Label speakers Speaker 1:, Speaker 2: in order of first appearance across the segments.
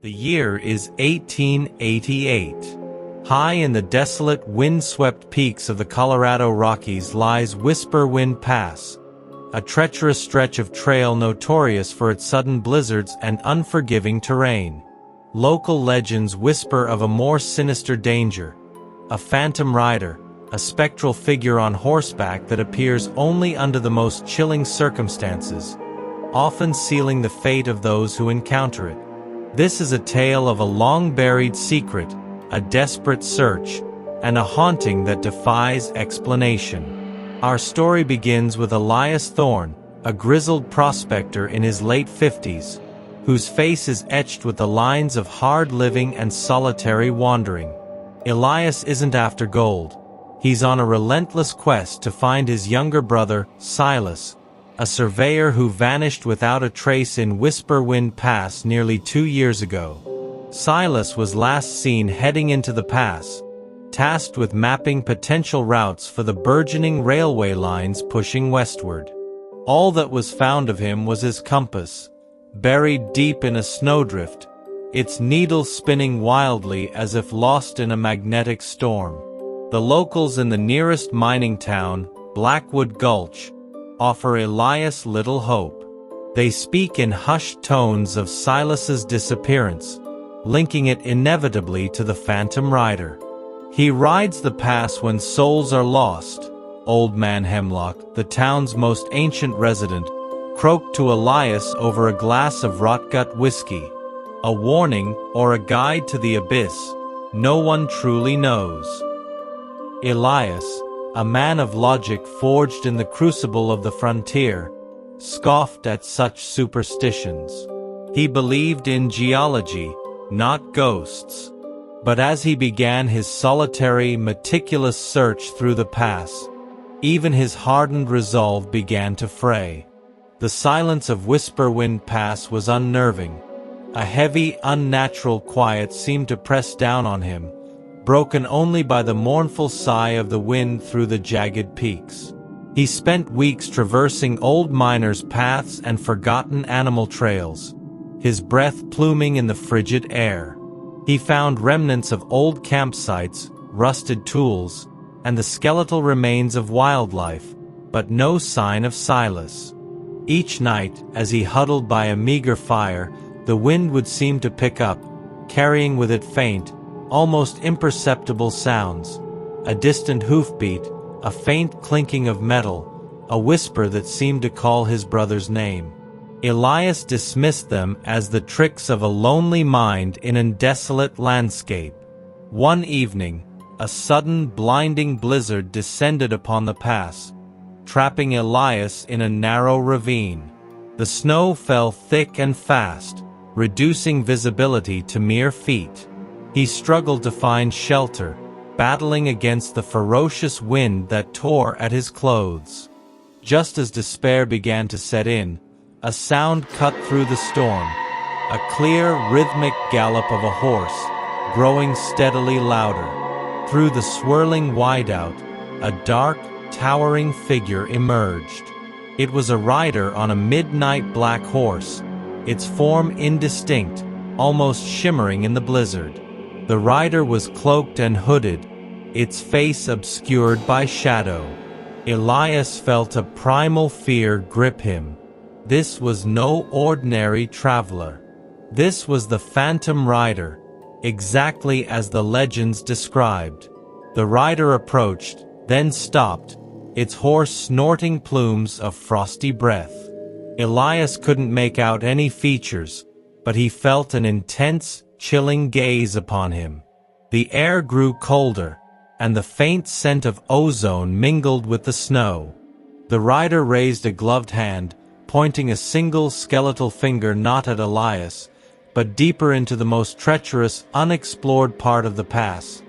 Speaker 1: The year is 1888. High in the desolate, wind-swept peaks of the Colorado Rockies lies Whisperwind Pass, a treacherous stretch of trail notorious for its sudden blizzards and unforgiving terrain. Local legends whisper of a more sinister danger, a phantom rider, a spectral figure on horseback that appears only under the most chilling circumstances, often sealing the fate of those who encounter it. This is a tale of a long-buried secret, a desperate search, and a haunting that defies explanation. Our story begins with Elias Thorne, a grizzled prospector in his late 50s, whose face is etched with the lines of hard living and solitary wandering. Elias isn't after gold. He's on a relentless quest to find his younger brother, Silas, a surveyor who vanished without a trace in Whisperwind Pass nearly 2 years ago. Silas was last seen heading into the pass, tasked with mapping potential routes for the burgeoning railway lines pushing westward. All that was found of him was his compass, buried deep in a snowdrift, its needle spinning wildly as if lost in a magnetic storm. The locals in the nearest mining town, Blackwood Gulch, offer Elias little hope. They speak in hushed tones of Silas's disappearance, linking it inevitably to the phantom rider. He rides the pass when souls are lost, Old Man Hemlock, the town's most ancient resident, croaked to Elias over a glass of rotgut whiskey. A warning or a guide to the abyss, no one truly knows. Elias, a man of logic forged in the crucible of the frontier, scoffed at such superstitions. He believed in geology, not ghosts. But as he began his solitary, meticulous search through the pass, even his hardened resolve began to fray. The silence of Whisperwind Pass was unnerving. A heavy, unnatural quiet seemed to press down on him, broken only by the mournful sigh of the wind through the jagged peaks. He spent weeks traversing old miners' paths and forgotten animal trails, his breath pluming in the frigid air. He found remnants of old campsites, rusted tools, and the skeletal remains of wildlife, but no sign of Silas. Each night, as he huddled by a meager fire, the wind would seem to pick up, carrying with it faint, almost imperceptible sounds, a distant hoofbeat, a faint clinking of metal, a whisper that seemed to call his brother's name. Elias dismissed them as the tricks of a lonely mind in a desolate landscape. One evening, a sudden blinding blizzard descended upon the pass, trapping Elias in a narrow ravine. The snow fell thick and fast, reducing visibility to mere feet. He struggled to find shelter, battling against the ferocious wind that tore at his clothes. Just as despair began to set in, a sound cut through the storm, a clear, rhythmic gallop of a horse, growing steadily louder. Through the swirling whiteout, a dark, towering figure emerged. It was a rider on a midnight black horse, its form indistinct, almost shimmering in the blizzard. The rider was cloaked and hooded, its face obscured by shadow. Elias felt a primal fear grip him. This was no ordinary traveler. This was the phantom rider, exactly as the legends described. The rider approached, then stopped, its horse snorting plumes of frosty breath. Elias couldn't make out any features, but he felt an intense, chilling gaze upon him. The air grew colder, and the faint scent of ozone mingled with the snow. The rider raised a gloved hand, pointing a single skeletal finger not at Elias, but deeper into the most treacherous, unexplored part of the pass,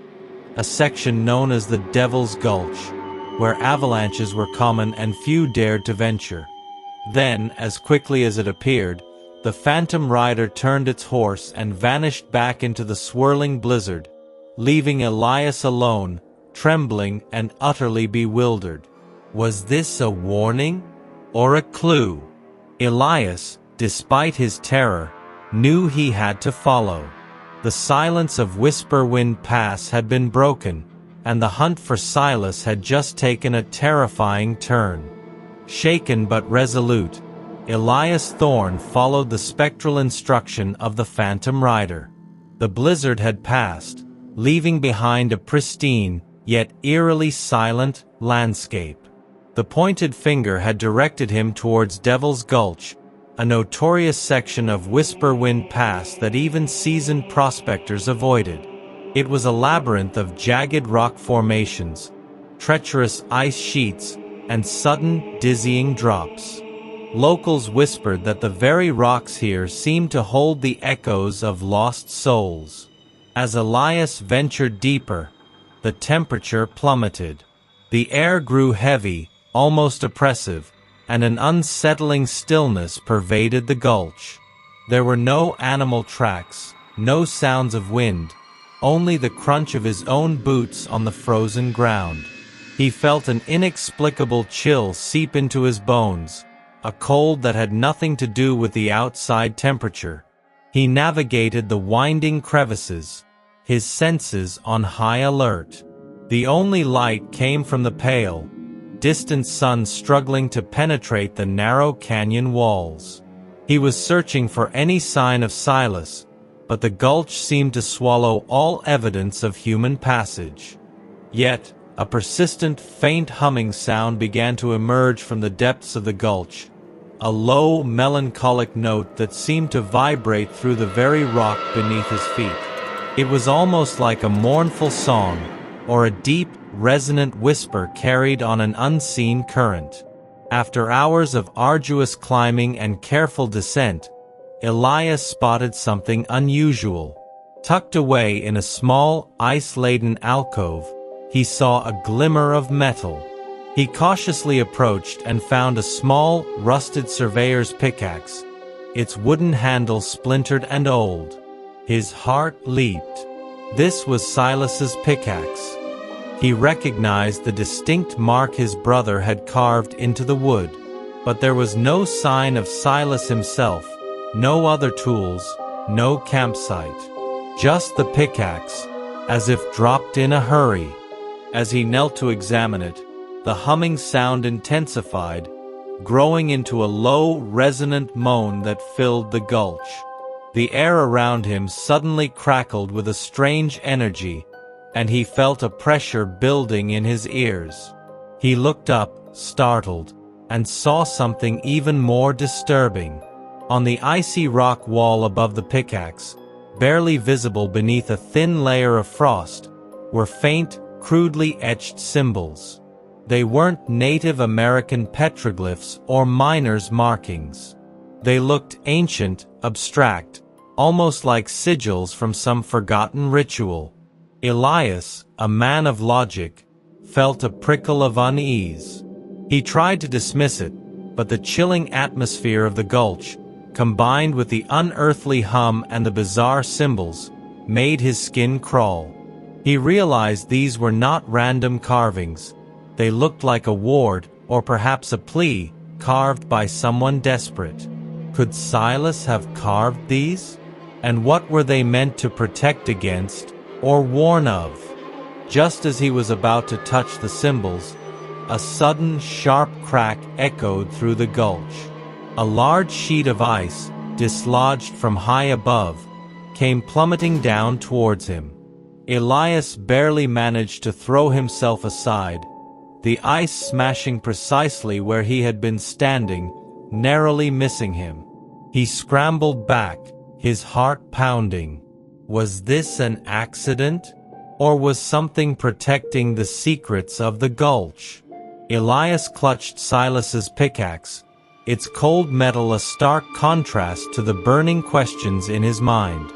Speaker 1: a section known as the Devil's Gulch, where avalanches were common and few dared to venture. Then, as quickly as it appeared, the phantom rider turned its horse and vanished back into the swirling blizzard, leaving Elias alone, trembling and utterly bewildered. Was this a warning? Or a clue? Elias, despite his terror, knew he had to follow. The silence of Whisperwind Pass had been broken, and the hunt for Silas had just taken a terrifying turn. Shaken but resolute, Elias Thorne followed the spectral instruction of the Phantom Rider. The blizzard had passed, leaving behind a pristine, yet eerily silent, landscape. The pointed finger had directed him towards Devil's Gulch, a notorious section of Whisperwind Pass that even seasoned prospectors avoided. It was a labyrinth of jagged rock formations, treacherous ice sheets, and sudden, dizzying drops. Locals whispered that the very rocks here seemed to hold the echoes of lost souls. As Elias ventured deeper, the temperature plummeted. The air grew heavy, almost oppressive, and an unsettling stillness pervaded the gulch. There were no animal tracks, no sounds of wind, only the crunch of his own boots on the frozen ground. He felt an inexplicable chill seep into his bones, a cold that had nothing to do with the outside temperature. He navigated the winding crevices, his senses on high alert. The only light came from the pale, distant sun struggling to penetrate the narrow canyon walls. He was searching for any sign of Silas, but the gulch seemed to swallow all evidence of human passage. Yet, a persistent, faint humming sound began to emerge from the depths of the gulch, a low, melancholic note that seemed to vibrate through the very rock beneath his feet. It was almost like a mournful song, or a deep, resonant whisper carried on an unseen current. After hours of arduous climbing and careful descent, Elias spotted something unusual. Tucked away in a small, ice-laden alcove, he saw a glimmer of metal. He cautiously approached and found a small, rusted surveyor's pickaxe, its wooden handle splintered and old. His heart leaped. This was Silas's pickaxe. He recognized the distinct mark his brother had carved into the wood, but there was no sign of Silas himself, no other tools, no campsite. Just the pickaxe, as if dropped in a hurry. As he knelt to examine it, the humming sound intensified, growing into a low, resonant moan that filled the gulch. The air around him suddenly crackled with a strange energy, and he felt a pressure building in his ears. He looked up, startled, and saw something even more disturbing. On the icy rock wall above the pickaxe, barely visible beneath a thin layer of frost, were faint, crudely etched symbols. They weren't Native American petroglyphs or miners' markings. They looked ancient, abstract, almost like sigils from some forgotten ritual. Elias, a man of logic, felt a prickle of unease. He tried to dismiss it, but the chilling atmosphere of the gulch, combined with the unearthly hum and the bizarre symbols, made his skin crawl. He realized these were not random carvings. They looked like a ward, or perhaps a plea, carved by someone desperate. Could Silas have carved these? And what were they meant to protect against, or warn of? Just as he was about to touch the symbols, a sudden, sharp crack echoed through the gulch. A large sheet of ice, dislodged from high above, came plummeting down towards him. Elias barely managed to throw himself aside, the ice smashing precisely where he had been standing, narrowly missing him. He scrambled back, his heart pounding. Was this an accident? Or was something protecting the secrets of the gulch? Elias clutched Silas's pickaxe, its cold metal a stark contrast to the burning questions in his mind.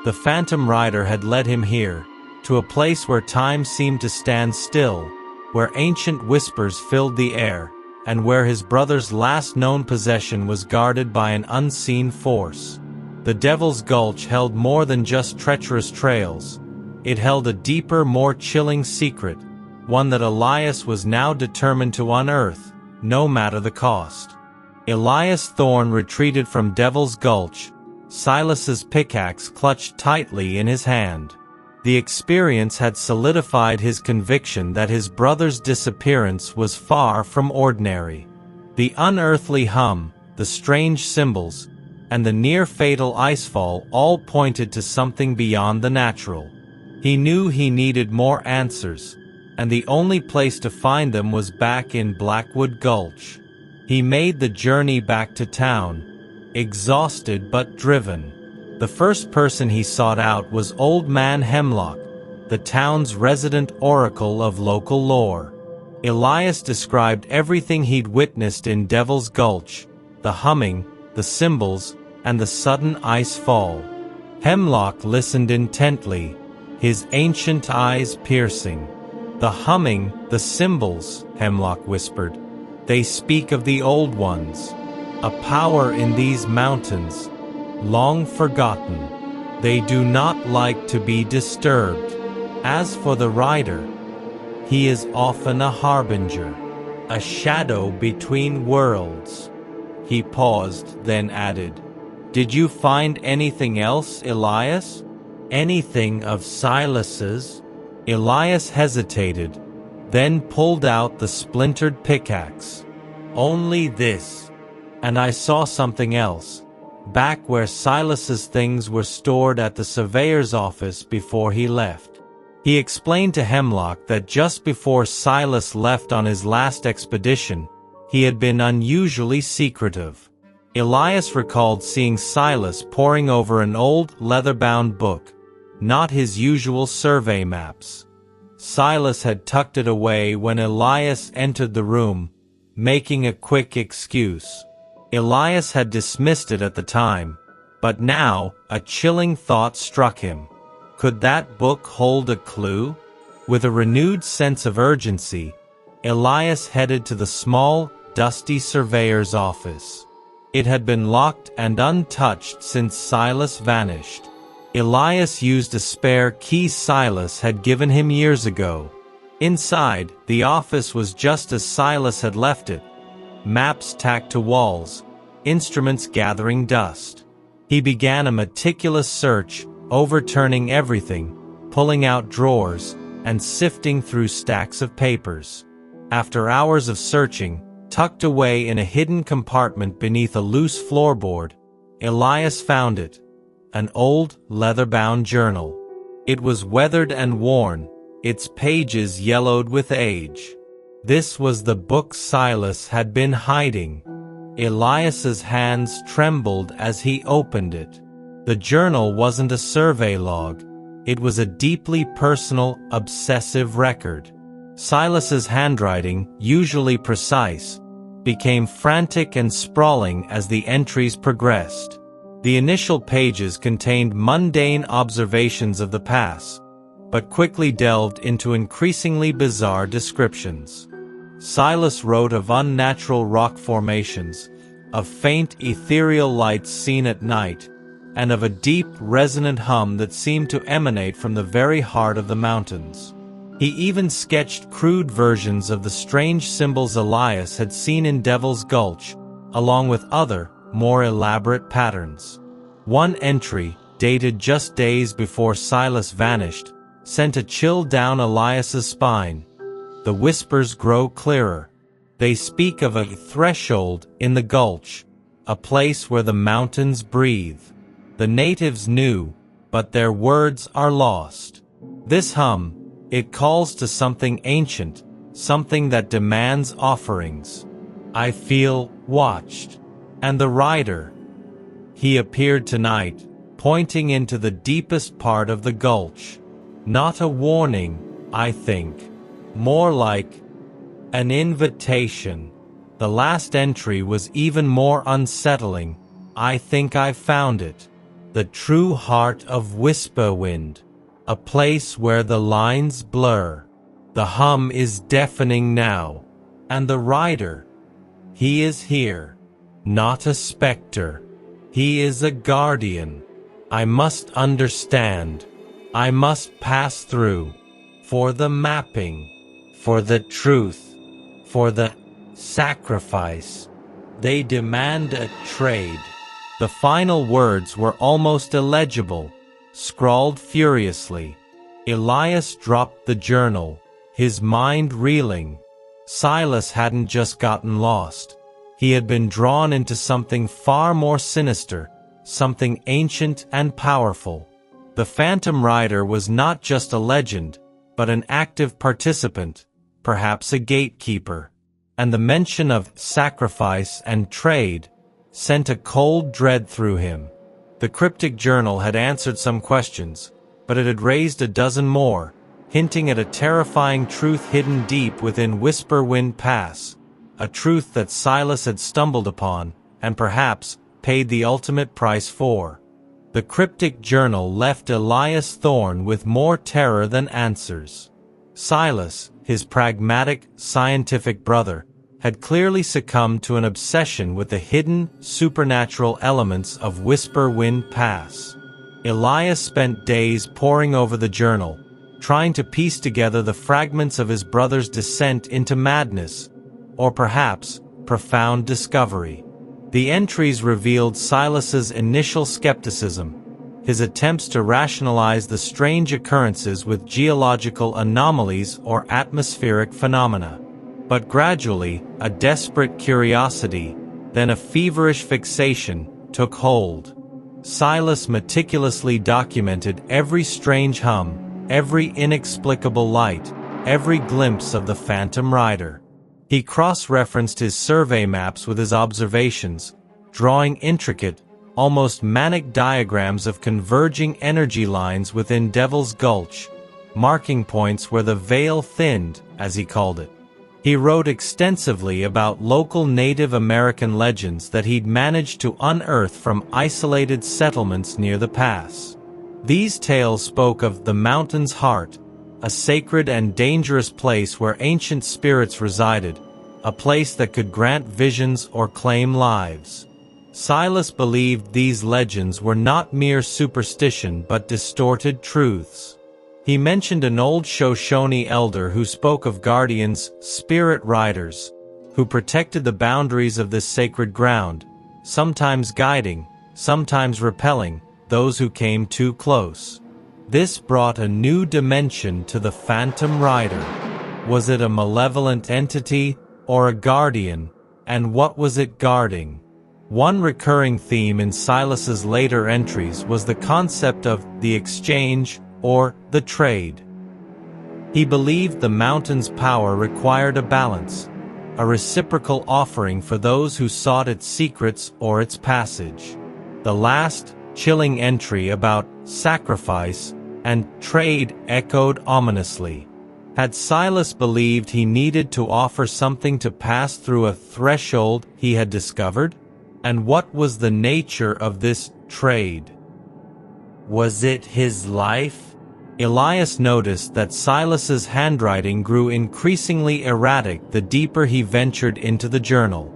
Speaker 1: The Phantom Rider had led him here, to a place where time seemed to stand still, where ancient whispers filled the air, and where his brother's last known possession was guarded by an unseen force. The Devil's Gulch held more than just treacherous trails. It held a deeper, more chilling secret, one that Elias was now determined to unearth, no matter the cost. Elias Thorne retreated from Devil's Gulch, Silas's pickaxe clutched tightly in his hand. The experience had solidified his conviction that his brother's disappearance was far from ordinary. The unearthly hum, the strange symbols, and the near-fatal icefall all pointed to something beyond the natural. He knew he needed more answers, and the only place to find them was back in Blackwood Gulch. He made the journey back to town, exhausted but driven. The first person he sought out was Old Man Hemlock, the town's resident oracle of local lore. Elias described everything he'd witnessed in Devil's Gulch, the humming, the symbols, and the sudden ice fall. Hemlock listened intently, his ancient eyes piercing. "The humming, the symbols," Hemlock whispered. "They speak of the old ones. A power in these mountains, long forgotten. They do not like to be disturbed. As for the rider, he is often a harbinger, a shadow between worlds." He paused, then added, "Did you find anything else, Elias? Anything of Silas's?" Elias hesitated, then pulled out the splintered pickaxe. "Only this. And I saw something else, back where Silas's things were stored at the surveyor's office before he left." He explained to Hemlock that just before Silas left on his last expedition, he had been unusually secretive. Elias recalled seeing Silas poring over an old leather-bound book, not his usual survey maps. Silas had tucked it away when Elias entered the room, making a quick excuse. Elias had dismissed it at the time, but now a chilling thought struck him. Could that book hold a clue? With a renewed sense of urgency, Elias headed to the small, dusty surveyor's office. It had been locked and untouched since Silas vanished. Elias used a spare key Silas had given him years ago. Inside, the office was just as Silas had left it. Maps tacked to walls, instruments gathering dust. He began a meticulous search, overturning everything, pulling out drawers, and sifting through stacks of papers. After hours of searching, tucked away in a hidden compartment beneath a loose floorboard, Elias found it. An old, leather-bound journal. It was weathered and worn, its pages yellowed with age. This was the book Silas had been hiding. Elias's hands trembled as he opened it. The journal wasn't a survey log. It was a deeply personal, obsessive record. Silas's handwriting, usually precise, became frantic and sprawling as the entries progressed. The initial pages contained mundane observations of the past, but quickly delved into increasingly bizarre descriptions. Silas wrote of unnatural rock formations, of faint ethereal lights seen at night, and of a deep, resonant hum that seemed to emanate from the very heart of the mountains. He even sketched crude versions of the strange symbols Elias had seen in Devil's Gulch, along with other, more elaborate patterns. One entry, dated just days before Silas vanished, sent a chill down Elias's spine. The whispers grow clearer. They speak of a threshold in the gulch, a place where the mountains breathe. The natives knew, but their words are lost. This hum, it calls to something ancient, something that demands offerings. I feel watched. And the rider. He appeared tonight, pointing into the deepest part of the gulch. Not a warning, I think. More like an invitation. The last entry was even more unsettling. I think I found it. The true heart of Whisperwind. A place where the lines blur. The hum is deafening now. And the rider. He is here. Not a specter. He is a guardian. I must understand. I must pass through. For the mapping. For the truth. For the sacrifice. They demand a trade. The final words were almost illegible, scrawled furiously. Elias dropped the journal, his mind reeling. Silas hadn't just gotten lost. He had been drawn into something far more sinister, something ancient and powerful. The Phantom Rider was not just a legend, but an active participant, perhaps a gatekeeper. And the mention of sacrifice and trade sent a cold dread through him. The cryptic journal had answered some questions, but it had raised a dozen more, hinting at a terrifying truth hidden deep within Whisperwind Pass, a truth that Silas had stumbled upon, and perhaps paid the ultimate price for. The cryptic journal left Elias Thorne with more terror than answers. Silas, his pragmatic, scientific brother, had clearly succumbed to an obsession with the hidden, supernatural elements of Whisperwind Pass. Elias spent days poring over the journal, trying to piece together the fragments of his brother's descent into madness, or perhaps, profound discovery. The entries revealed Silas's initial skepticism, his attempts to rationalize the strange occurrences with geological anomalies or atmospheric phenomena. But gradually, a desperate curiosity, then a feverish fixation, took hold. Silas meticulously documented every strange hum, every inexplicable light, every glimpse of the Phantom Rider. He cross-referenced his survey maps with his observations, drawing intricate, almost manic diagrams of converging energy lines within Devil's Gulch, marking points where the veil thinned, as he called it. He wrote extensively about local Native American legends that he'd managed to unearth from isolated settlements near the pass. These tales spoke of the mountain's heart, a sacred and dangerous place where ancient spirits resided, a place that could grant visions or claim lives. Silas believed these legends were not mere superstition but distorted truths. He mentioned an old Shoshone elder who spoke of guardians, spirit riders, who protected the boundaries of this sacred ground, sometimes guiding, sometimes repelling, those who came too close. This brought a new dimension to the Phantom Rider. Was it a malevolent entity, or a guardian, and what was it guarding? One recurring theme in Silas's later entries was the concept of the exchange, or the trade. He believed the mountain's power required a balance, a reciprocal offering for those who sought its secrets or its passage. The last, chilling entry about sacrifice and trade echoed ominously. Had Silas believed he needed to offer something to pass through a threshold he had discovered? And what was the nature of this trade? Was it his life? Elias noticed that Silas's handwriting grew increasingly erratic the deeper he ventured into the journal.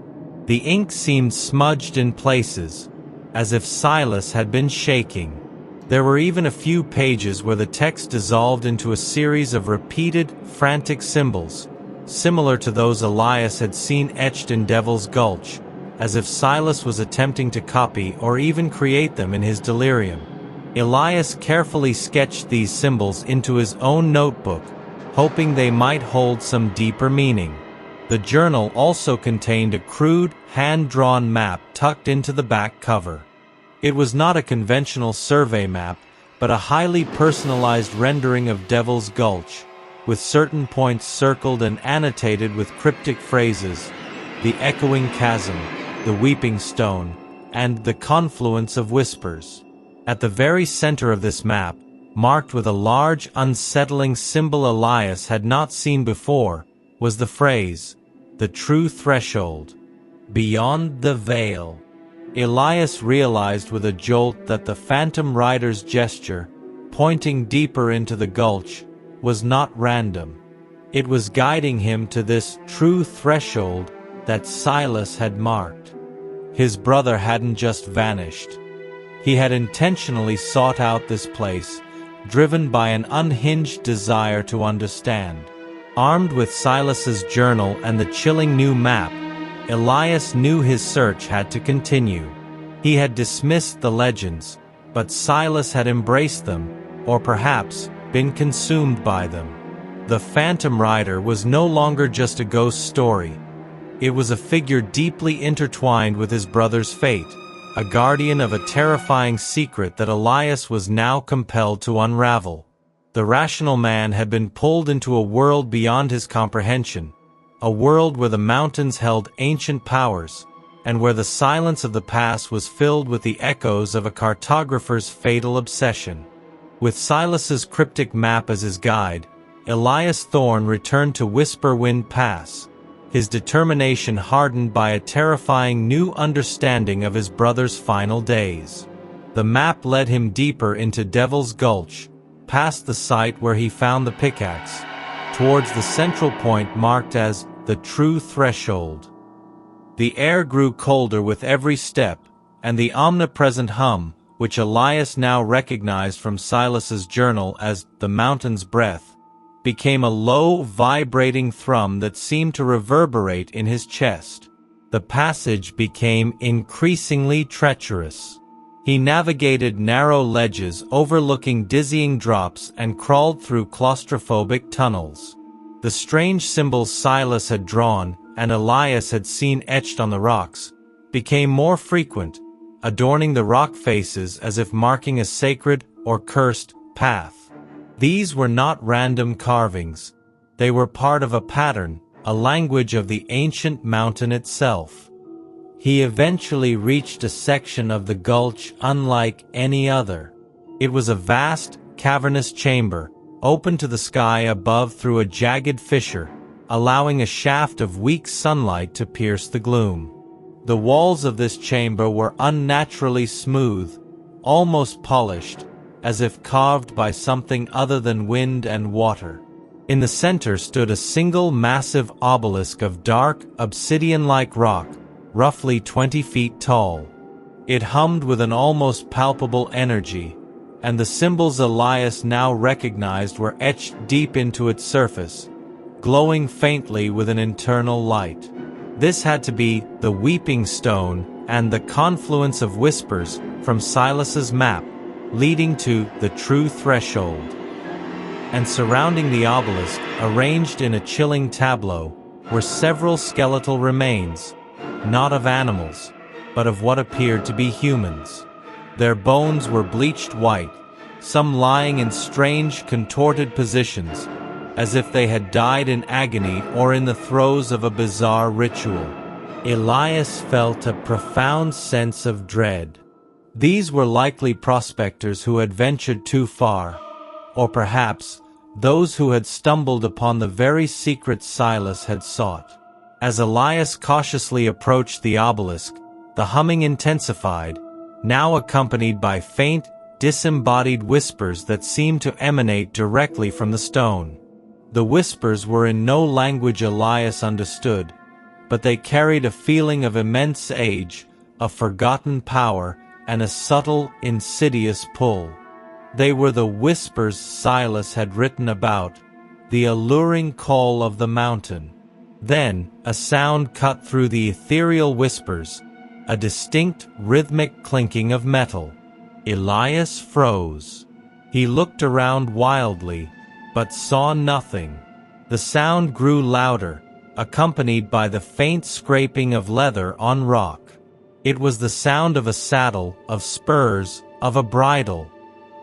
Speaker 1: The ink seemed smudged in places, as if Silas had been shaking. There were even a few pages where the text dissolved into a series of repeated, frantic symbols, similar to those Elias had seen etched in Devil's Gulch, as if Silas was attempting to copy or even create them in his delirium. Elias carefully sketched these symbols into his own notebook, hoping they might hold some deeper meaning. The journal also contained a crude, hand-drawn map tucked into the back cover. It was not a conventional survey map, but a highly personalized rendering of Devil's Gulch, with certain points circled and annotated with cryptic phrases: the echoing chasm, the weeping stone, and the confluence of whispers. At the very center of this map, marked with a large, unsettling symbol Elias had not seen before, was the phrase, "the true threshold, beyond the veil." Elias realized with a jolt that the Phantom Rider's gesture, pointing deeper into the gulch, was not random. It was guiding him to this true threshold that Silas had marked. His brother hadn't just vanished. He had intentionally sought out this place, driven by an unhinged desire to understand. Armed with Silas's journal and the chilling new map, Elias knew his search had to continue. He had dismissed the legends, but Silas had embraced them, or perhaps been consumed by them. The Phantom Rider was no longer just a ghost story. It was a figure deeply intertwined with his brother's fate, a guardian of a terrifying secret that Elias was now compelled to unravel. The rational man had been pulled into a world beyond his comprehension, a world where the mountains held ancient powers, and where the silence of the past was filled with the echoes of a cartographer's fatal obsession. With Silas's cryptic map as his guide, Elias Thorne returned to Whisperwind Pass, his determination hardened by a terrifying new understanding of his brother's final days. The map led him deeper into Devil's Gulch, past the site where he found the pickaxe, towards the central point marked as the True Threshold. The air grew colder with every step, and the omnipresent hum, which Elias now recognized from Silas's journal as the mountain's breath, became a low, vibrating thrum that seemed to reverberate in his chest. The passage became increasingly treacherous. He navigated narrow ledges overlooking dizzying drops and crawled through claustrophobic tunnels. The strange symbols Silas had drawn, and Elias had seen etched on the rocks, became more frequent, adorning the rock faces as if marking a sacred or cursed path. These were not random carvings. They were part of a pattern, a language of the ancient mountain itself. He eventually reached a section of the gulch unlike any other. It was a vast, cavernous chamber, open to the sky above through a jagged fissure, allowing a shaft of weak sunlight to pierce the gloom. The walls of this chamber were unnaturally smooth, almost polished, as if carved by something other than wind and water. In the center stood a single massive obelisk of dark, obsidian-like rock, roughly 20 feet tall. It hummed with an almost palpable energy, and the symbols Elias now recognized were etched deep into its surface, glowing faintly with an internal light. This had to be the Weeping Stone and the confluence of whispers from Silas's map, leading to the True Threshold. And surrounding the obelisk, arranged in a chilling tableau, were several skeletal remains, not of animals, but of what appeared to be humans. Their bones were bleached white, some lying in strange, contorted positions, as if they had died in agony or in the throes of a bizarre ritual. Elias felt a profound sense of dread. These were likely prospectors who had ventured too far, or perhaps those who had stumbled upon the very secret Silas had sought. As Elias cautiously approached the obelisk, the humming intensified, now accompanied by faint, disembodied whispers that seemed to emanate directly from the stone. The whispers were in no language Elias understood, but they carried a feeling of immense age, of forgotten power, and a subtle, insidious pull. They were the whispers Silas had written about, the alluring call of the mountain. Then, a sound cut through the ethereal whispers, a distinct, rhythmic clinking of metal. Elias froze. He looked around wildly, but saw nothing. The sound grew louder, accompanied by the faint scraping of leather on rock. It was the sound of a saddle, of spurs, of a bridle.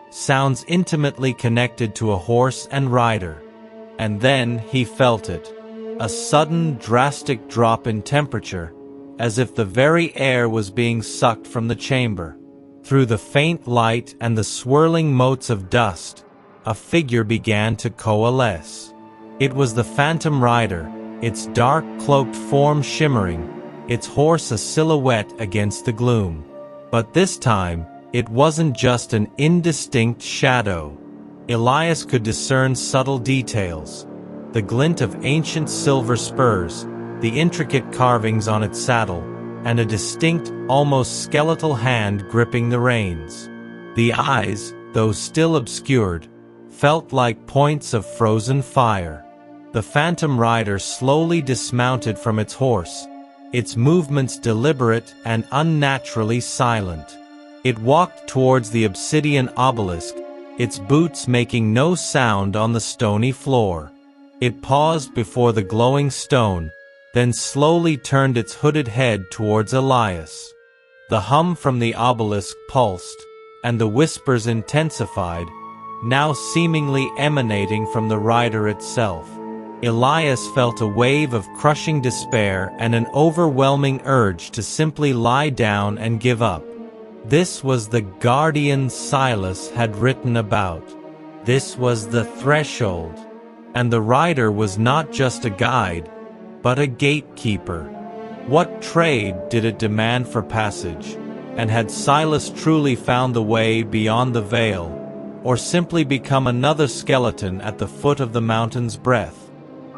Speaker 1: Sounds intimately connected to a horse and rider. And then he felt it. A sudden, drastic drop in temperature, as if the very air was being sucked from the chamber. Through the faint light and the swirling motes of dust, a figure began to coalesce. It was the Phantom Rider, its dark cloaked form shimmering, its horse a silhouette against the gloom. But this time, it wasn't just an indistinct shadow. Elias could discern subtle details. The glint of ancient silver spurs, the intricate carvings on its saddle, and a distinct, almost skeletal hand gripping the reins. The eyes, though still obscured, felt like points of frozen fire. The Phantom Rider slowly dismounted from its horse, its movements deliberate and unnaturally silent. It walked towards the obsidian obelisk, its boots making no sound on the stony floor. It paused before the glowing stone, then slowly turned its hooded head towards Elias. The hum from the obelisk pulsed, and the whispers intensified, now seemingly emanating from the rider itself. Elias felt a wave of crushing despair and an overwhelming urge to simply lie down and give up. This was the guardian Silas had written about. This was the threshold. And the rider was not just a guide, but a gatekeeper. What trade did it demand for passage? And had Silas truly found the way beyond the veil, or simply become another skeleton at the foot of the mountain's breath?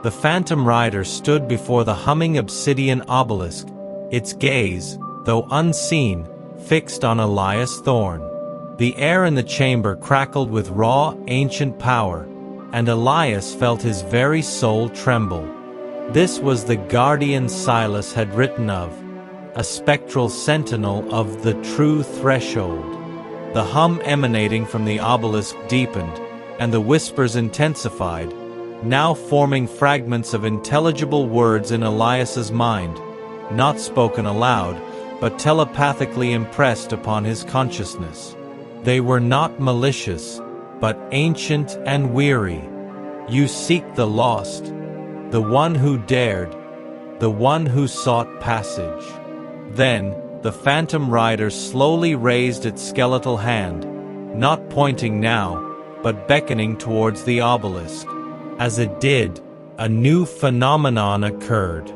Speaker 1: The phantom rider stood before the humming obsidian obelisk, its gaze, though unseen, fixed on Elias Thorne. The air in the chamber crackled with raw, ancient power, and Elias felt his very soul tremble. This was the guardian Silas had written of, a spectral sentinel of the true threshold. The hum emanating from the obelisk deepened, and the whispers intensified, now forming fragments of intelligible words in Elias's mind, not spoken aloud, but telepathically impressed upon his consciousness. They were not malicious, but ancient and weary. You seek the lost, the one who dared, the one who sought passage. Then, the phantom rider slowly raised its skeletal hand, not pointing now, but beckoning towards the obelisk. As it did, a new phenomenon occurred.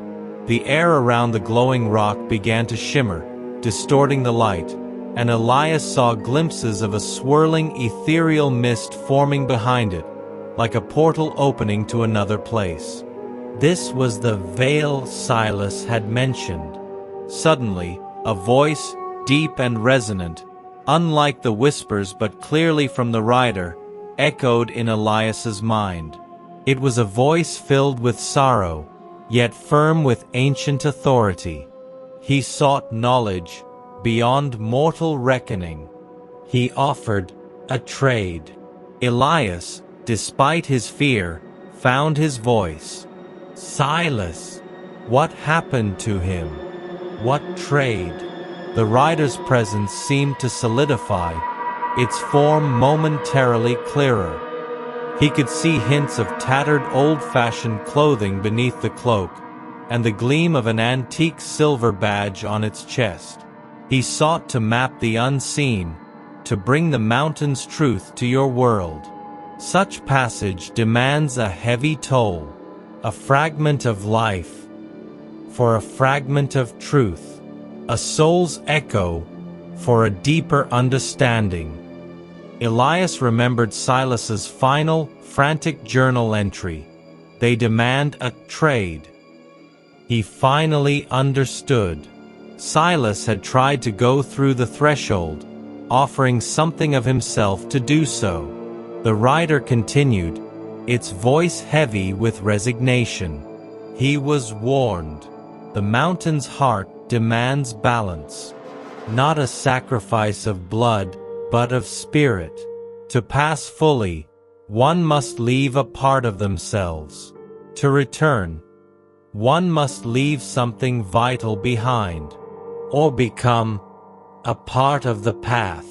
Speaker 1: The air around the glowing rock began to shimmer, distorting the light, and Elias saw glimpses of a swirling ethereal mist forming behind it, like a portal opening to another place. This was the veil Silas had mentioned. Suddenly, a voice, deep and resonant, unlike the whispers but clearly from the rider, echoed in Elias's mind. It was a voice filled with sorrow, yet firm with ancient authority. He sought knowledge beyond mortal reckoning. He offered a trade. Elias, despite his fear, found his voice. Silas. What happened to him? What trade? The rider's presence seemed to solidify, its form momentarily clearer. He could see hints of tattered old-fashioned clothing beneath the cloak, and the gleam of an antique silver badge on its chest. He sought to map the unseen, to bring the mountain's truth to your world. Such passage demands a heavy toll, a fragment of life, for a fragment of truth, a soul's echo, for a deeper understanding. Elias remembered Silas's final, frantic journal entry. They demand a trade. He finally understood. Silas had tried to go through the threshold, offering something of himself to do so. The rider continued, its voice heavy with resignation. He was warned. The mountain's heart demands balance. Not a sacrifice of blood, but of spirit. To pass fully, one must leave a part of themselves. To return, one must leave something vital behind, or become a part of the path.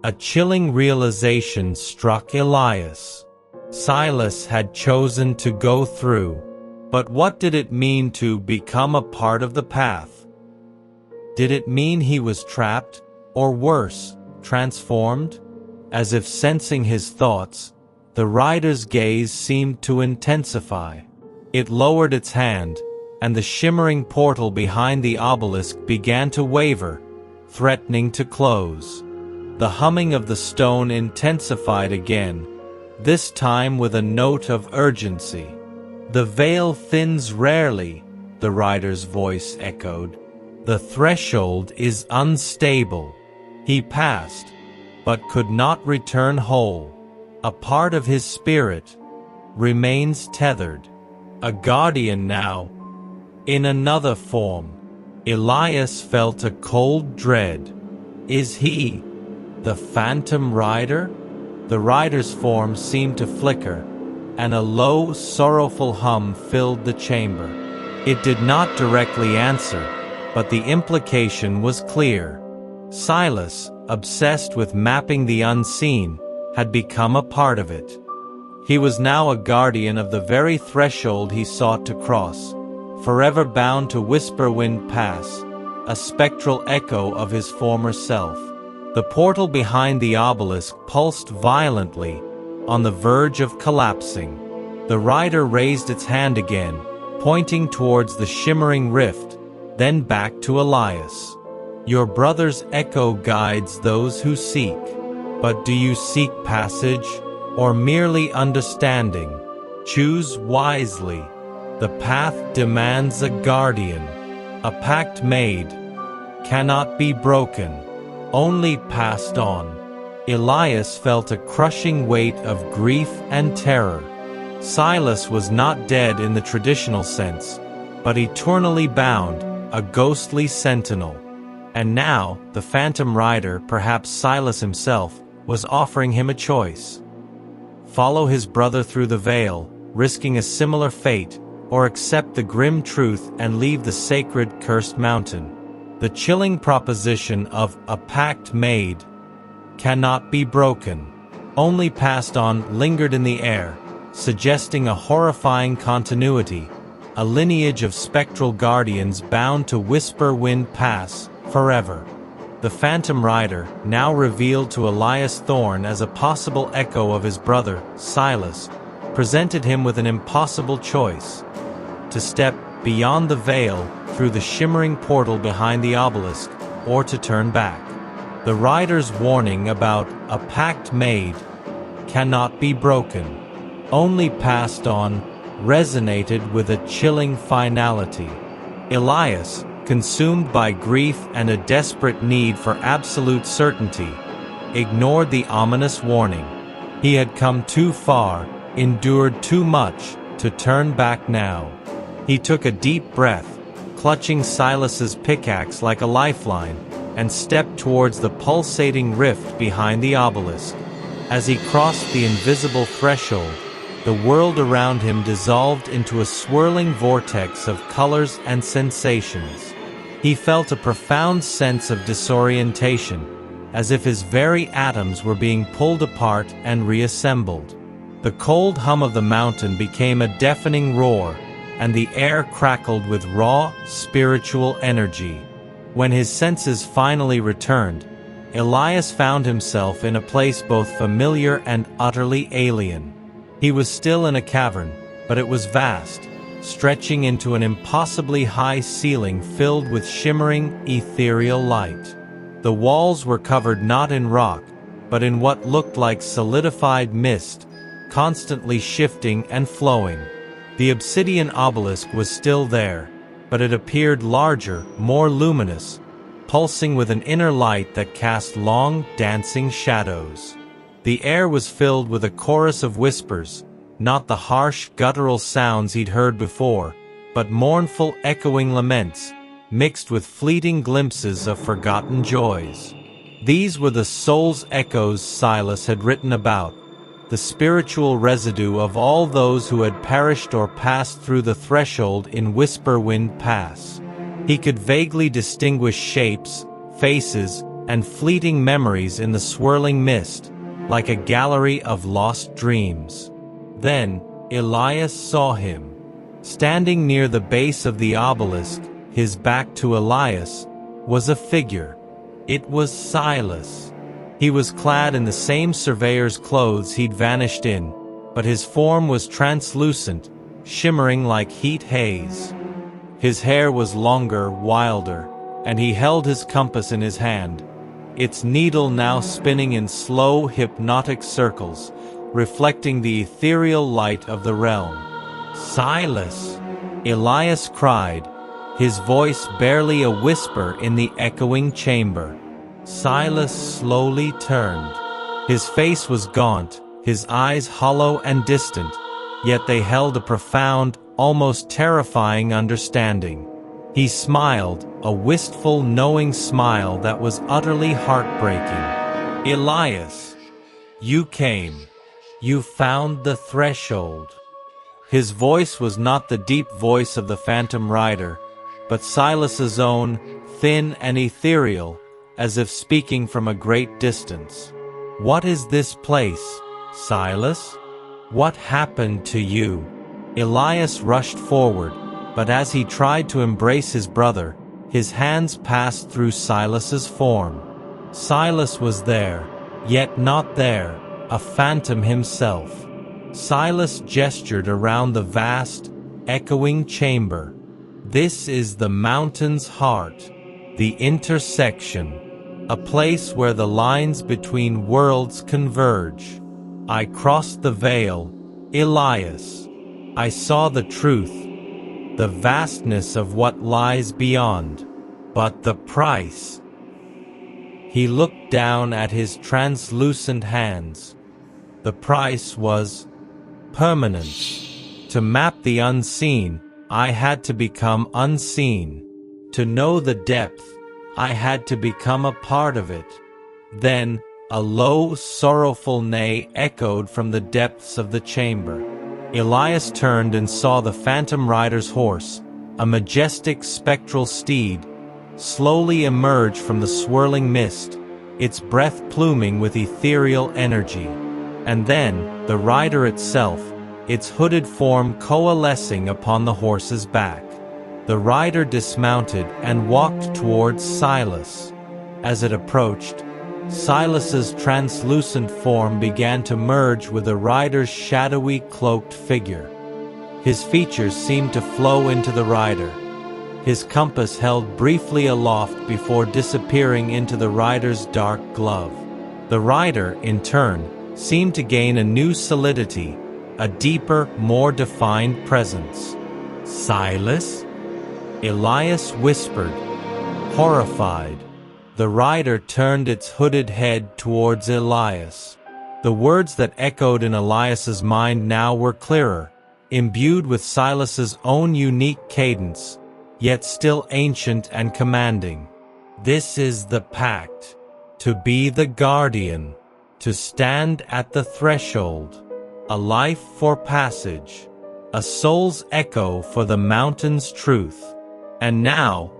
Speaker 1: A chilling realization struck Elias. Silas had chosen to go through, but what did it mean to become a part of the path? Did it mean he was trapped, or worse, transformed? As if sensing his thoughts, the rider's gaze seemed to intensify. It lowered its hand, and the shimmering portal behind the obelisk began to waver, threatening to close. The humming of the stone intensified again, this time with a note of urgency. The veil thins rarely, the rider's voice echoed. The threshold is unstable. He passed, but could not return whole. A part of his spirit remains tethered. A guardian now, in another form. Elias felt a cold dread. Is he the Phantom Rider? The rider's form seemed to flicker, and a low, sorrowful hum filled the chamber. It did not directly answer, but the implication was clear. Silas, obsessed with mapping the unseen, had become a part of it. He was now a guardian of the very threshold he sought to cross, forever bound to Whisperwind Pass, a spectral echo of his former self. The portal behind the obelisk pulsed violently, on the verge of collapsing. The rider raised its hand again, pointing towards the shimmering rift, then back to Elias. Your brother's echo guides those who seek. But do you seek passage, or merely understanding? Choose wisely. The path demands a guardian. A pact made cannot be broken, only passed on. Elias felt a crushing weight of grief and terror. Silas was not dead in the traditional sense, but eternally bound, a ghostly sentinel. And now, the Phantom Rider, perhaps Silas himself, was offering him a choice. Follow his brother through the veil, risking a similar fate, or accept the grim truth and leave the sacred cursed mountain. The chilling proposition of a pact made cannot be broken, only passed on lingered in the air, suggesting a horrifying continuity, a lineage of spectral guardians bound to Whisperwind Pass forever. The Phantom Rider, now revealed to Elias Thorne as a possible echo of his brother, Silas, presented him with an impossible choice: to step beyond the veil through the shimmering portal behind the obelisk, or to turn back. The rider's warning about a pact made cannot be broken, only passed on, resonated with a chilling finality. Elias, consumed by grief and a desperate need for absolute certainty, ignored the ominous warning. He had come too far, endured too much, to turn back now. He took a deep breath, clutching Silas's pickaxe like a lifeline, and stepped towards the pulsating rift behind the obelisk. As he crossed the invisible threshold, the world around him dissolved into a swirling vortex of colors and sensations. He felt a profound sense of disorientation, as if his very atoms were being pulled apart and reassembled. The cold hum of the mountain became a deafening roar, and the air crackled with raw, spiritual energy. When his senses finally returned, Elias found himself in a place both familiar and utterly alien. He was still in a cavern, but it was vast, stretching into an impossibly high ceiling filled with shimmering, ethereal light. The walls were covered not in rock, but in what looked like solidified mist, constantly shifting and flowing. The obsidian obelisk was still there, but it appeared larger, more luminous, pulsing with an inner light that cast long, dancing shadows. The air was filled with a chorus of whispers, not the harsh, guttural sounds he'd heard before, but mournful, echoing laments, mixed with fleeting glimpses of forgotten joys. These were the soul's echoes Silas had written about, the spiritual residue of all those who had perished or passed through the threshold in Whisperwind Pass. He could vaguely distinguish shapes, faces, and fleeting memories in the swirling mist, like a gallery of lost dreams. Then, Elias saw him. Standing near the base of the obelisk, his back to Elias, was a figure. It was Silas. He was clad in the same surveyor's clothes he'd vanished in, but his form was translucent, shimmering like heat haze. His hair was longer, wilder, and he held his compass in his hand, its needle now spinning in slow, hypnotic circles, reflecting the ethereal light of the realm. "Silas!" Elias cried, his voice barely a whisper in the echoing chamber. Silas slowly turned. His face was gaunt, his eyes hollow and distant, yet they held a profound, almost terrifying understanding. He smiled, a wistful, knowing smile that was utterly heartbreaking. "Elias, you came. You found the threshold." His voice was not the deep voice of the phantom rider, but Silas's own, thin and ethereal, as if speaking from a great distance. "What is this place, Silas? What happened to you?" Elias rushed forward, but as he tried to embrace his brother, his hands passed through Silas's form. Silas was there, yet not there, a phantom himself. Silas gestured around the vast, echoing chamber. "This is the mountain's heart, the intersection, a place where the lines between worlds converge. I crossed the veil, Elias. I saw the truth, the vastness of what lies beyond. But the price." He looked down at his translucent hands. The price was permanence. To map the unseen, I had to become unseen. To know the depth, I had to become a part of it. Then, a low, sorrowful neigh echoed from the depths of the chamber. Elias turned and saw the phantom rider's horse, a majestic spectral steed, slowly emerge from the swirling mist, its breath pluming with ethereal energy. And then, the rider itself, its hooded form coalescing upon the horse's back. The rider dismounted and walked towards Silas. As it approached, Silas's translucent form began to merge with the rider's shadowy, cloaked figure. His features seemed to flow into the rider, his compass held briefly aloft before disappearing into the rider's dark glove. The rider, in turn, seemed to gain a new solidity, a deeper, more defined presence. "Silas?" Elias whispered, horrified. The rider turned its hooded head towards Elias. The words that echoed in Elias's mind now were clearer, imbued with Silas's own unique cadence, yet still ancient and commanding. "This is the pact. To be the guardian. To stand at the threshold. A life for passage. A soul's echo for the mountain's truth. And now,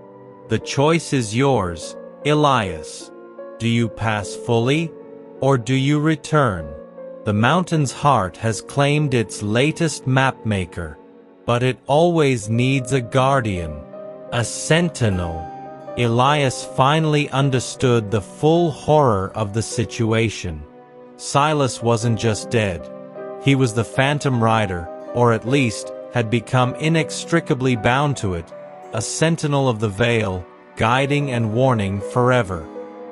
Speaker 1: the choice is yours, Elias. Do you pass fully, or do you return? The mountain's heart has claimed its latest mapmaker, but it always needs a guardian, a sentinel." Elias finally understood the full horror of the situation. Silas wasn't just dead. He was the phantom rider, or at least, had become inextricably bound to it, a sentinel of the veil, guiding and warning forever.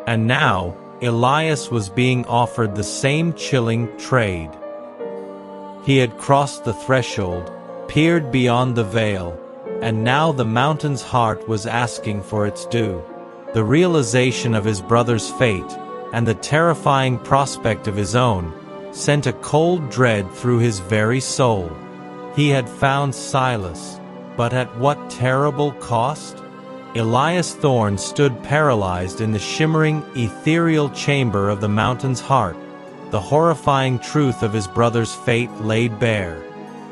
Speaker 1: And now, Elias was being offered the same chilling trade. He had crossed the threshold, peered beyond the veil, and now the mountain's heart was asking for its due. The realization of his brother's fate, and the terrifying prospect of his own, sent a cold dread through his very soul. He had found Silas, but at what terrible cost? Elias Thorne stood paralyzed in the shimmering, ethereal chamber of the mountain's heart, the horrifying truth of his brother's fate laid bare.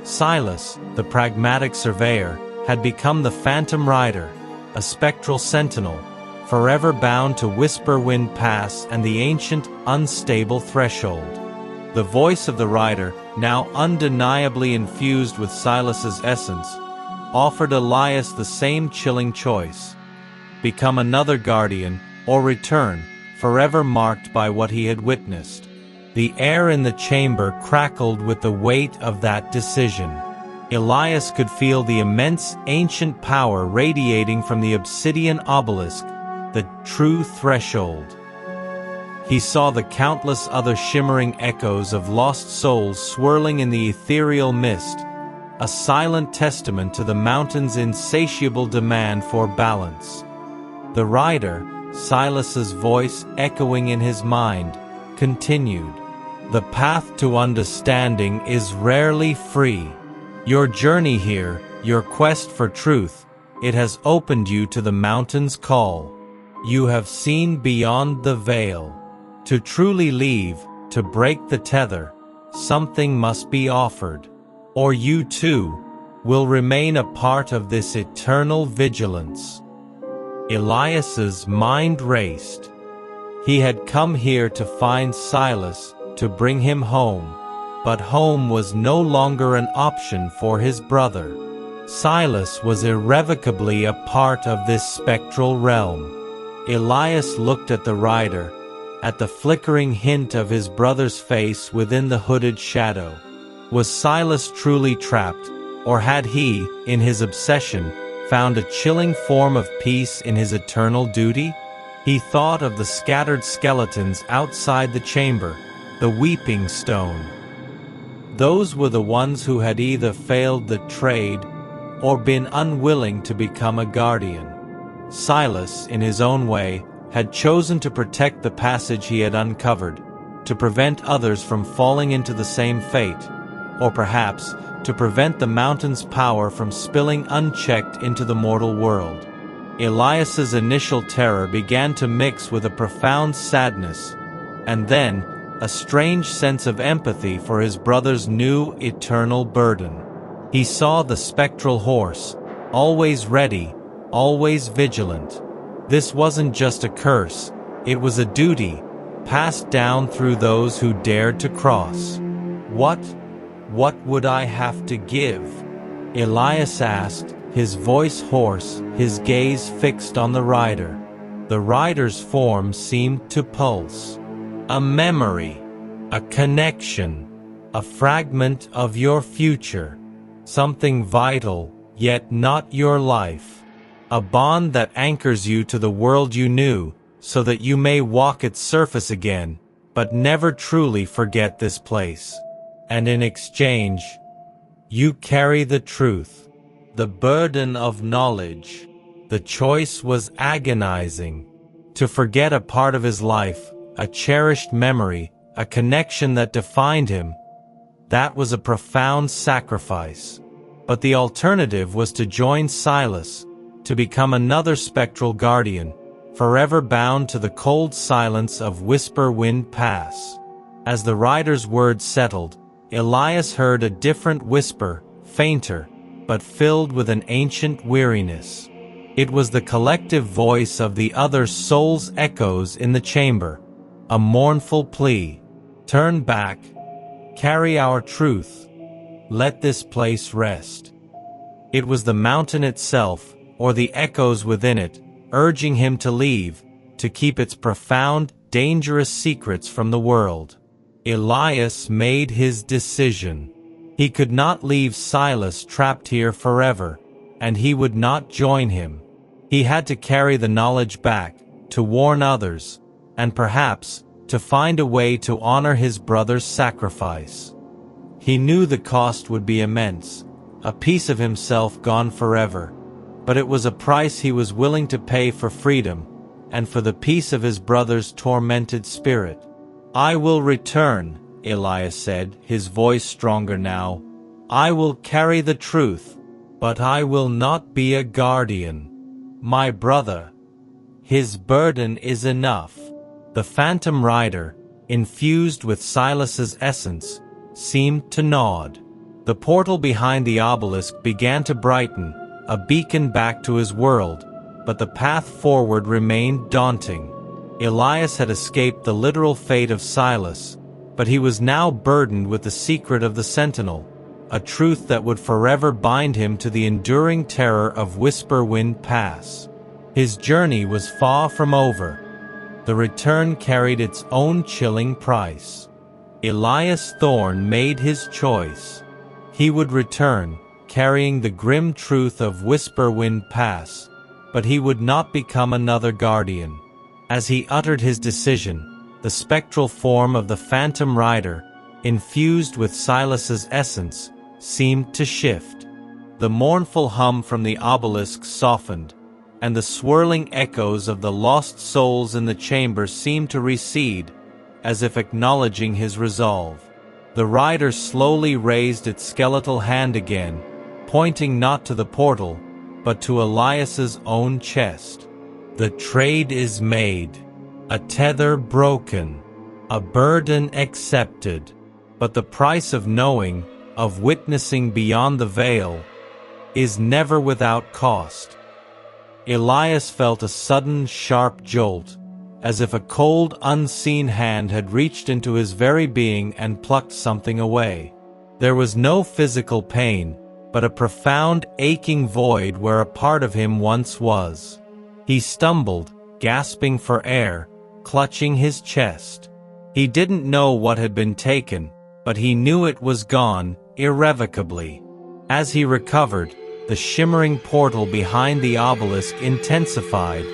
Speaker 1: Silas, the pragmatic surveyor, had become the phantom rider, a spectral sentinel, forever bound to Whisperwind Pass and the ancient, unstable threshold. The voice of the rider, now undeniably infused with Silas's essence, offered Elias the same chilling choice: become another guardian, or return, forever marked by what he had witnessed. The air in the chamber crackled with the weight of that decision. Elias could feel the immense ancient power radiating from the obsidian obelisk, the true threshold. He saw the countless other shimmering echoes of lost souls swirling in the ethereal mist, a silent testament to the mountain's insatiable demand for balance. The rider, Silas's voice echoing in his mind, continued, "The path to understanding is rarely free. Your journey here, your quest for truth, It has opened you to the mountain's call. You have seen beyond the veil. To truly leave, to break the tether, something must be offered. Or you too will remain a part of this eternal vigilance. Elias's mind raced. He had come here to find Silas, to bring him home. But home was no longer an option for his brother. Silas was irrevocably a part of this spectral realm. Elias looked at the rider, at the flickering hint of his brother's face within the hooded shadow. Was Silas truly trapped, or had he, in his obsession, found a chilling form of peace in his eternal duty? He thought of the scattered skeletons outside the chamber, the weeping stone. Those were the ones who had either failed the trade or been unwilling to become a guardian. Silas, in his own way, had chosen to protect the passage he had uncovered, to prevent others from falling into the same fate, or perhaps to prevent the mountain's power from spilling unchecked into the mortal world. Elias's initial terror began to mix with a profound sadness, and then a strange sense of empathy for his brother's new eternal burden. He saw the spectral horse, always ready, always vigilant. This wasn't just a curse, it was a duty, passed down through those who dared to cross. What would I have to give? Elias asked, his voice hoarse, his gaze fixed on the rider. The rider's form seemed to pulse. A memory, a connection, a fragment of your future. Something vital, yet not your life. A bond that anchors you to the world you knew, so that you may walk its surface again, but never truly forget this place. And in exchange, you carry the truth, the burden of knowledge. The choice was agonizing. To forget a part of his life, a cherished memory, a connection that defined him, that was a profound sacrifice. But the alternative was to join Silas, to become another spectral guardian, forever bound to the cold silence of Whisperwind Pass. As the rider's words settled, Elias heard a different whisper, fainter, but filled with an ancient weariness. It was the collective voice of the other soul's echoes in the chamber, a mournful plea. Turn back, carry our truth, let this place rest. It was the mountain itself, or the echoes within it, urging him to leave, to keep its profound, dangerous secrets from the world. Elias made his decision. He could not leave Silas trapped here forever, and he would not join him. He had to carry the knowledge back, to warn others, and perhaps to find a way to honor his brother's sacrifice. He knew the cost would be immense, a piece of himself gone forever, but it was a price he was willing to pay for freedom, and for the peace of his brother's tormented spirit. I will return, Elias said, his voice stronger now. I will carry the truth, but I will not be a guardian. My brother, his burden is enough. The phantom rider, infused with Silas's essence, seemed to nod. The portal behind the obelisk began to brighten, a beacon back to his world, but the path forward remained daunting. Elias had escaped the literal fate of Silas, but he was now burdened with the secret of the Sentinel, a truth that would forever bind him to the enduring terror of Whisperwind Pass. His journey was far from over. The return carried its own chilling price. Elias Thorne made his choice. He would return, carrying the grim truth of Whisperwind Pass, but he would not become another guardian. As he uttered his decision, the spectral form of the phantom rider, infused with Silas's essence, seemed to shift. The mournful hum from the obelisk softened, and the swirling echoes of the lost souls in the chamber seemed to recede, as if acknowledging his resolve. The rider slowly raised its skeletal hand again, pointing not to the portal, but to Elias's own chest. The trade is made, a tether broken, a burden accepted, but the price of knowing, of witnessing beyond the veil, is never without cost. Elias felt a sudden, sharp jolt, as if a cold, unseen hand had reached into his very being and plucked something away. There was no physical pain, but a profound, aching void where a part of him once was. He stumbled, gasping for air, clutching his chest. He didn't know what had been taken, but he knew it was gone, irrevocably. As he recovered, the shimmering portal behind the obelisk intensified,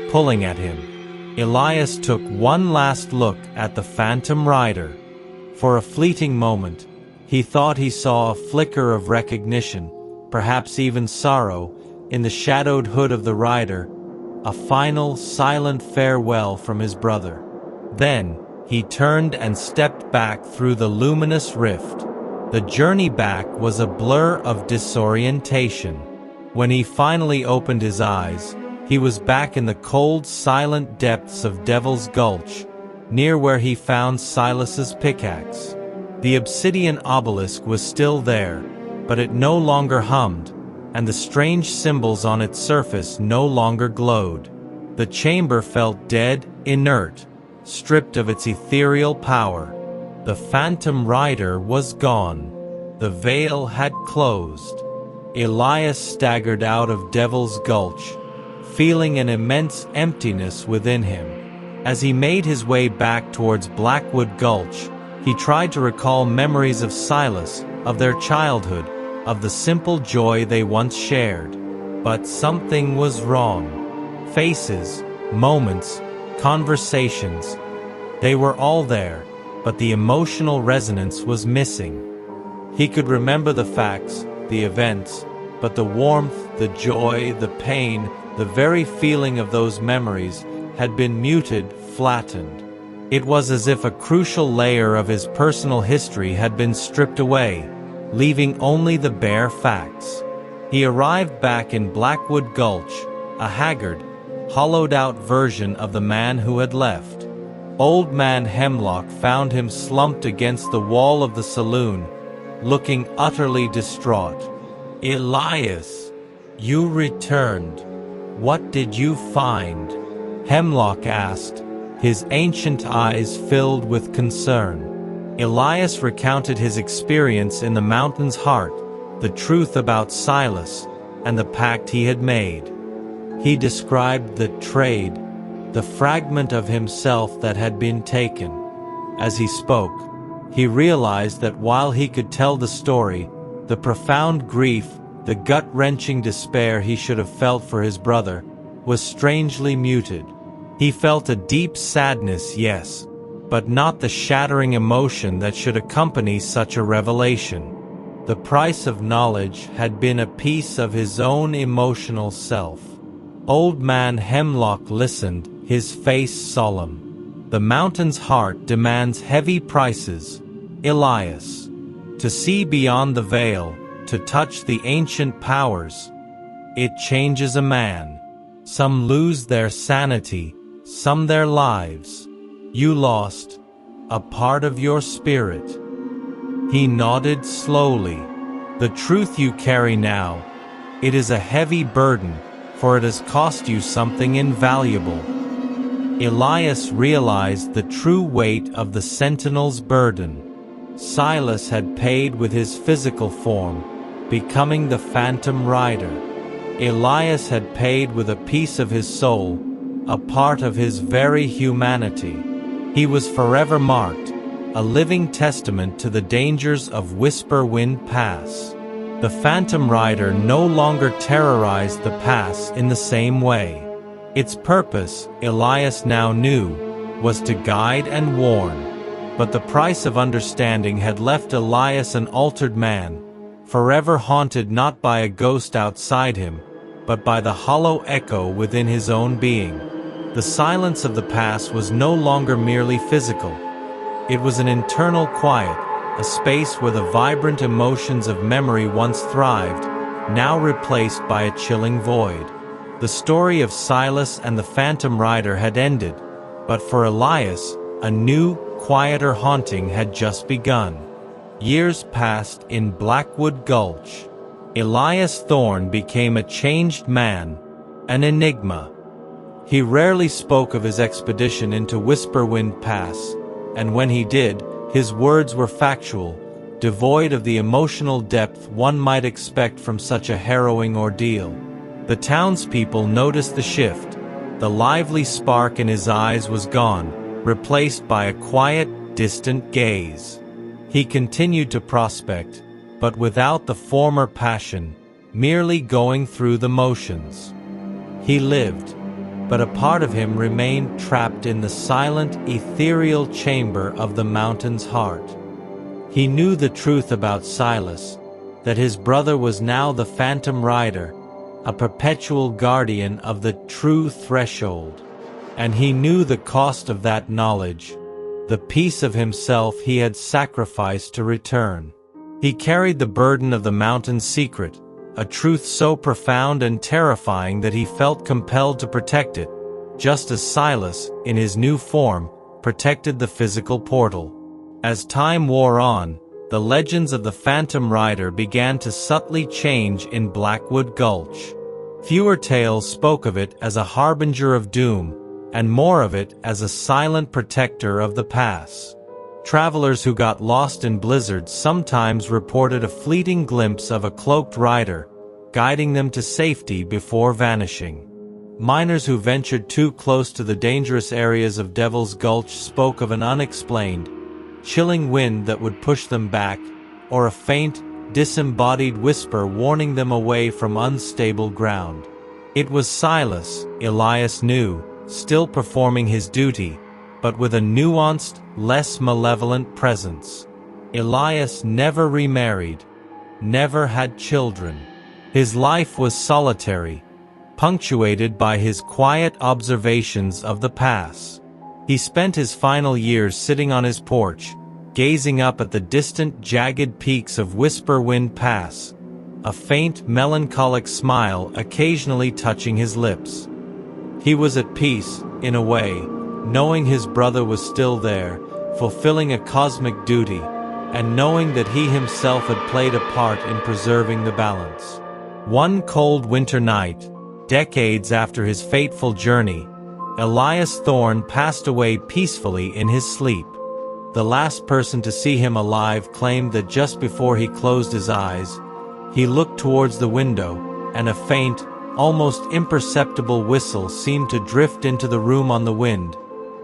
Speaker 1: pulling at him. Elias took one last look at the phantom rider. For a fleeting moment, he thought he saw a flicker of recognition, perhaps even sorrow, in the shadowed hood of the rider, a final, silent farewell from his brother. Then, he turned and stepped back through the luminous rift. The journey back was a blur of disorientation. When he finally opened his eyes, he was back in the cold, silent depths of Devil's Gulch, near where he found Silas's pickaxe. The obsidian obelisk was still there, but it no longer hummed, and the strange symbols on its surface no longer glowed. The chamber felt dead, inert, stripped of its ethereal power. The phantom rider was gone. The veil had closed. Elias staggered out of Devil's Gulch, feeling an immense emptiness within him. As he made his way back towards Blackwood Gulch, he tried to recall memories of Silas, of their childhood, of the simple joy they once shared. But something was wrong. Faces, moments, conversations. They were all there, but the emotional resonance was missing. He could remember the facts, the events, but the warmth, the joy, the pain, the very feeling of those memories had been muted, flattened. It was as if a crucial layer of his personal history had been stripped away, leaving only the bare facts. He arrived back in Blackwood Gulch, a haggard, hollowed-out version of the man who had left. Old Man Hemlock found him slumped against the wall of the saloon, looking utterly distraught. "Elias, you returned. What did you find?" Hemlock asked, his ancient eyes filled with concern. Elias recounted his experience in the mountain's heart, the truth about Silas, and the pact he had made. He described the trade, the fragment of himself that had been taken. As he spoke, he realized that while he could tell the story, the profound grief, the gut-wrenching despair he should have felt for his brother, was strangely muted. He felt a deep sadness, yes, but not the shattering emotion that should accompany such a revelation. The price of knowledge had been a piece of his own emotional self. Old Man Hemlock listened, his face solemn. The mountain's heart demands heavy prices, Elias. To see beyond the veil, to touch the ancient powers, it changes a man. Some lose their sanity, some their lives. You lost a part of your spirit. He nodded slowly. The truth you carry now, it is a heavy burden, for it has cost you something invaluable. Elias realized the true weight of the sentinel's burden. Silas had paid with his physical form, becoming the phantom rider. Elias had paid with a piece of his soul, a part of his very humanity. He was forever marked, a living testament to the dangers of Whisperwind Pass. The phantom rider no longer terrorized the pass in the same way. Its purpose, Elias now knew, was to guide and warn. But the price of understanding had left Elias an altered man, forever haunted not by a ghost outside him, but by the hollow echo within his own being. The silence of the past was no longer merely physical. It was an internal quiet, a space where the vibrant emotions of memory once thrived, now replaced by a chilling void. The story of Silas and the Phantom Rider had ended, but for Elias, a new, quieter haunting had just begun. Years passed in Blackwood Gulch. Elias Thorne became a changed man, an enigma. He rarely spoke of his expedition into Whisperwind Pass, and when he did, his words were factual, devoid of the emotional depth one might expect from such a harrowing ordeal. The townspeople noticed the shift. The lively spark in his eyes was gone, replaced by a quiet, distant gaze. He continued to prospect, but without the former passion, merely going through the motions. He lived, but a part of him remained trapped in the silent, ethereal chamber of the mountain's heart. He knew the truth about Silas, that his brother was now the Phantom Rider, a perpetual guardian of the true threshold. And he knew the cost of that knowledge, the piece of himself he had sacrificed to return. He carried the burden of the mountain's secret, a truth so profound and terrifying that he felt compelled to protect it, just as Silas, in his new form, protected the physical portal. As time wore on, the legends of the Phantom Rider began to subtly change in Blackwood Gulch. Fewer tales spoke of it as a harbinger of doom, and more of it as a silent protector of the pass. Travelers who got lost in blizzards sometimes reported a fleeting glimpse of a cloaked rider, guiding them to safety before vanishing. Miners who ventured too close to the dangerous areas of Devil's Gulch spoke of an unexplained, chilling wind that would push them back, or a faint, disembodied whisper warning them away from unstable ground. It was Silas, Elias knew, still performing his duty, but with a nuanced, less malevolent presence. Elias never remarried, never had children. His life was solitary, punctuated by his quiet observations of the pass. He spent his final years sitting on his porch, gazing up at the distant, jagged peaks of Whisperwind Pass, a faint, melancholic smile occasionally touching his lips. He was at peace, in a way, knowing his brother was still there, fulfilling a cosmic duty, and knowing that he himself had played a part in preserving the balance. One cold winter night, decades after his fateful journey, Elias Thorne passed away peacefully in his sleep. The last person to see him alive claimed that just before he closed his eyes, he looked towards the window, and a faint, almost imperceptible whistle seemed to drift into the room on the wind,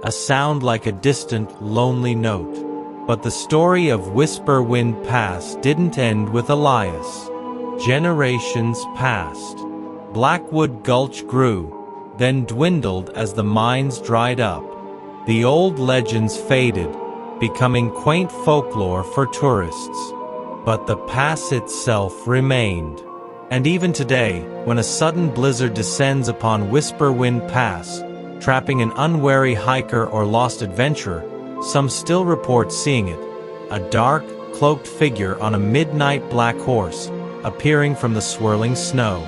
Speaker 1: a sound like a distant, lonely note. But the story of Whisperwind Pass didn't end with Elias. Generations passed. Blackwood Gulch grew, then dwindled as the mines dried up. The old legends faded, becoming quaint folklore for tourists. But the pass itself remained. And even today, when a sudden blizzard descends upon Whisperwind Pass, trapping an unwary hiker or lost adventurer, some still report seeing it, a dark, cloaked figure on a midnight black horse, appearing from the swirling snow.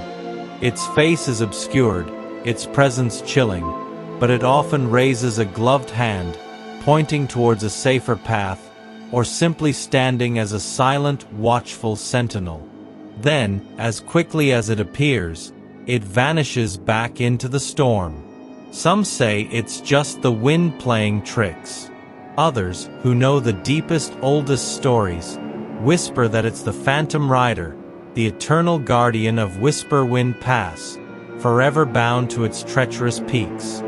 Speaker 1: Its face is obscured, its presence chilling, but it often raises a gloved hand, pointing towards a safer path, or simply standing as a silent, watchful sentinel. Then, as quickly as it appears, it vanishes back into the storm. Some say it's just the wind playing tricks. Others, who know the deepest, oldest stories, whisper that it's the Phantom Rider, the eternal guardian of Whisperwind Pass, forever bound to its treacherous peaks.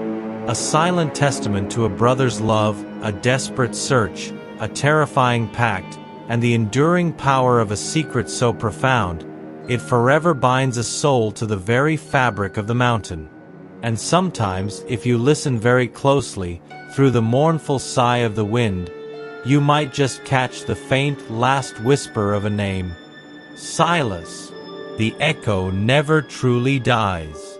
Speaker 1: A silent testament to a brother's love, a desperate search, a terrifying pact, and the enduring power of a secret so profound, it forever binds a soul to the very fabric of the mountain. And sometimes, if you listen very closely, through the mournful sigh of the wind, you might just catch the faint last whisper of a name. Silas. The echo never truly dies.